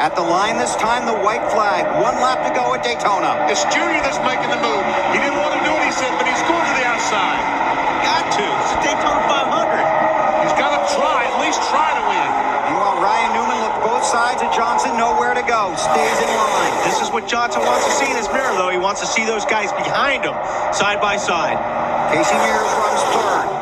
At the line this time, the white flag. 1 lap to go at Daytona. It's Junior that's making the move. He didn't want to do it, he said, but he's going to the outside. Got to. It's a Daytona 500. He's got to try, at least try to win. Meanwhile, Ryan Newman looked both sides of Johnson, nowhere to go. Stays in line. This is what Johnson wants to see in his mirror, though. He wants to see those guys behind him, side by side. Casey Mears runs third.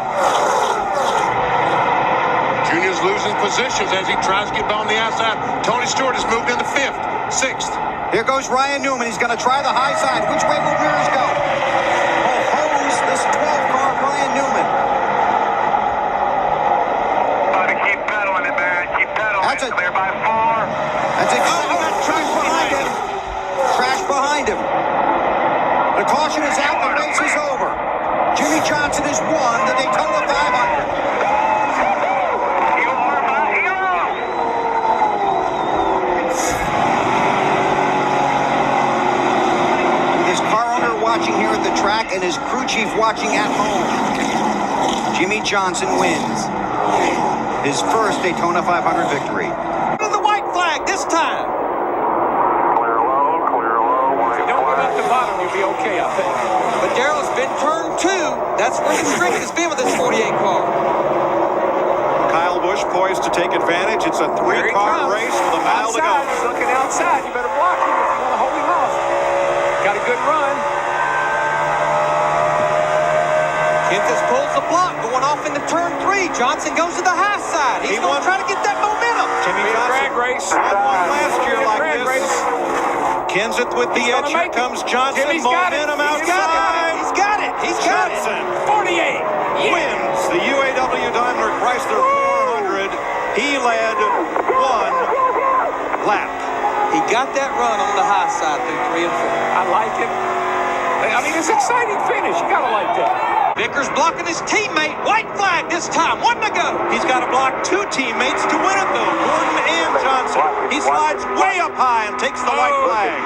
Junior's losing positions as he tries to get on the outside. Tony Stewart has moved into 5th, 6th. Here goes Ryan Newman. He's going to try the high side. Which way will Mears go? Oh, hose this 12 car, Ryan Newman. Keep pedaling it, man. Keep pedaling. That's a clear by 4. That's a trash behind him. Trash behind him. The caution is out. The race is over. Jimmie Johnson has won the Daytona 500. Watching here at the track and his crew chief watching at home. Jimmie Johnson wins his first Daytona 500 victory. The white flag this time. Clear low, clear low. If you don't get up the bottom, you'll be okay, I think. But Darrell's been turn 2. That's where the strength has been with this 48 car. Kyle Busch poised to take advantage. It's a 3-car race with a mile to go. He's looking outside. You better block him if you want to hold him off. Got a good run. Kenseth pulls the block, going off into turn 3. Johnson goes to the high side. He's going to try to get that momentum. Jimmie Johnson drag race. won last year like drag this. race. Kenseth with the edge. Here comes Johnson. Jimmie's got it. Momentum He's got outside. He's got it. He's got it. Johnson 48. wins the UAW Daimler Chrysler 400. He led 1 lap. He got that run on the high side through 3 and 4. I like it. I mean, it's an exciting finish. You got to like that. Vickers blocking his teammate. White flag this time. 1 to go. He's got to block 2 teammates to win it, though. Gordon and Johnson. He slides way up high and takes the white flag.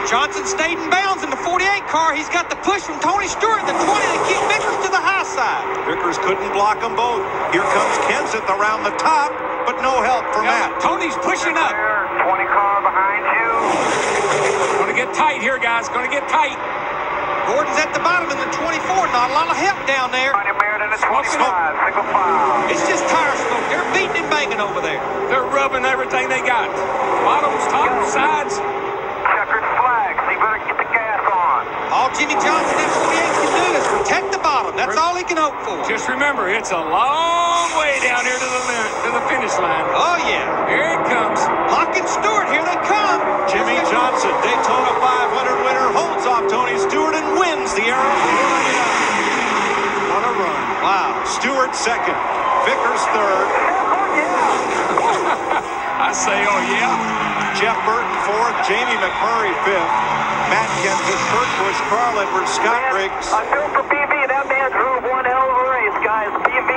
Johnson stayed in bounds in the 48 car. He's got the push from Tony Stewart in the 20 to keep Vickers to the high side. Vickers couldn't block them both. Here comes Kenseth around the top, but no help for Matt. Tony's pushing up. 20 car behind you. Going to get tight here, guys. Going to get tight. Gordon's at the bottom in the 24. Not a lot of help down there. Mighty Merritt in the 25. Single file. It's just tire smoke. They're beating and banging over there. They're rubbing everything they got. Bottoms, tops, sides. Checkered flag. So you better get the gas on. All Jimmie Johnson in 48 can do is protect the bottom. That's all he can hope for. Just remember, it's a long way down here to the finish line. Oh, yeah. Here it comes. Locke and Stewart, here they come. Jimmie Johnson, Daytona 500 winner, holds off Tony Stewart and wins the Aero. What a run. Wow. Stewart second. Vickers third. I say, oh, yeah. Jeff Burton fourth. Jamie McMurray fifth. Matt Kenseth, Kurt Busch, Carl Edwards, Scott Riggs. I feel for PV. That man drove one hell of a race, guys. PV,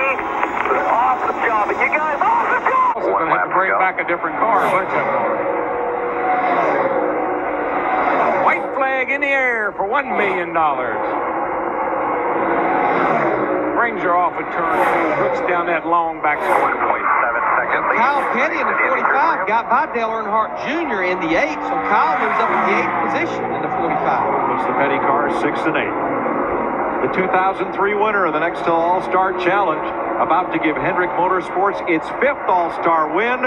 awesome job. And you guys, awesome job. Also going to have to bring back a different car. A bunch of them. White flag in the air for $1 million. Brings her off a turn. Looks down that long back straightaway. 7 seconds. Kyle Petty in the 45 got by Dale Earnhardt Jr. in the 8, so Kyle moves up to the 8th position in the 45. Puts the Petty cars 6 and 8. The 2003 winner of the Nextel All-Star Challenge, about to give Hendrick Motorsports its 5th All-Star win.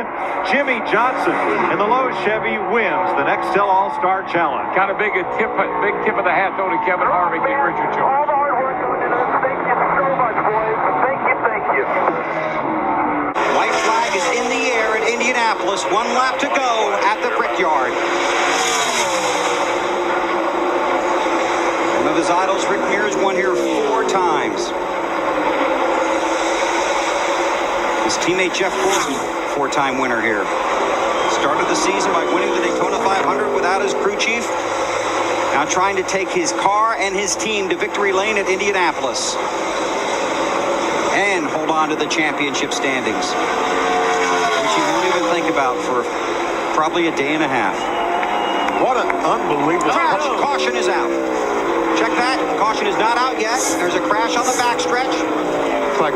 Jimmie Johnson in the Lowe's Chevy wins the Nextel All-Star Challenge. Got a big tip of the hat, though, to Kevin Harvick and Richard Jones. All the hard work going into this. Thank you so much, boys. Thank you. White flag is in the air at Indianapolis. 1 lap to go at the Brickyard. One of his idols, Rick Mears, won here 4 times. His teammate Jeff Gordon, 4-time winner here. Started the season by winning the Daytona 500 without his crew chief. Now trying to take his car and his team to victory lane at Indianapolis. And hold on to the championship standings, which he won't even think about for probably a day and a half. What an unbelievable Caution is out. Check that. Caution is not out yet. There's a crash on the backstretch. It's like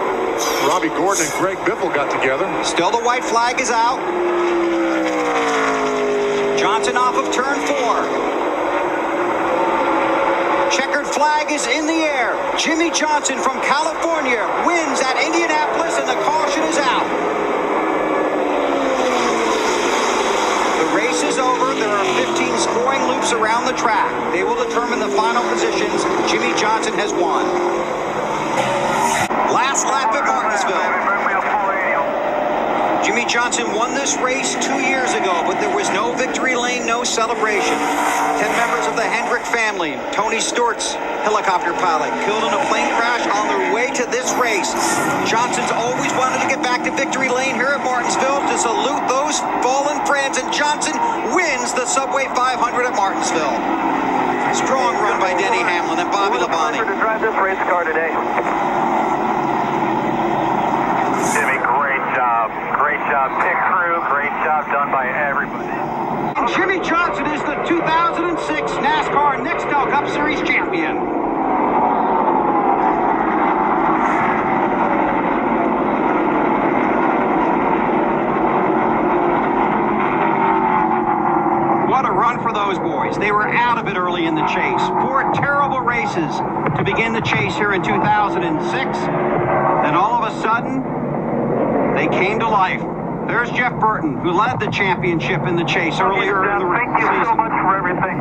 Robbie Gordon and Greg Biffle got together. Still the white flag is out. Johnson off of turn 4. Checkered flag is in the air. Jimmie Johnson from California wins at Indianapolis, and the caution is out. The race is over. There are 15 scoring loops around the track. They will determine the final positions. Jimmie Johnson has won. Last lap at Martinsville. Jimmie Johnson won this race 2 years ago, but there was no victory lane, no celebration. 10 members of the Hendrick family, Tony Stewart's helicopter pilot, killed in a plane crash on their way to this race. Johnson's always wanted to get back to victory lane here at Martinsville to salute those fallen friends, and Johnson wins the Subway 500 at Martinsville. Strong run by Denny Hamlin and Bobby Labonte. To drive this race car today. Jimmy, great job. Great job, pit crew. Great job done by everybody. Jimmie Johnson is the 2006 NASCAR Nextel Cup Series champion. What a run for those boys. They were out of it early in the chase. 4 terrible races to begin the chase here in 2006. Then all of a sudden, they came to life. There's Jeff Burton, who led the championship in the chase earlier in the season. Thank you so much for everything.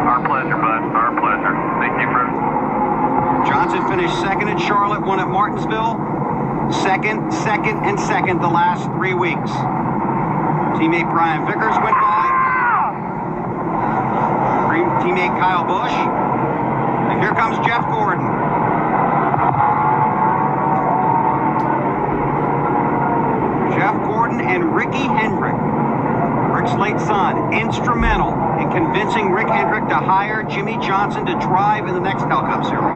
Our pleasure, bud. Our pleasure. Thank you for everything. Johnson finished second at Charlotte, won at Martinsville. Second, and second the last 3 weeks. Teammate Brian Vickers went by. Teammate Kyle Busch. And here comes Jeff Gordon. Jeff Gordon and Ricky Hendrick, Rick's late son, instrumental in convincing Rick Hendrick to hire Jimmie Johnson to drive in the Nextel Cup Series.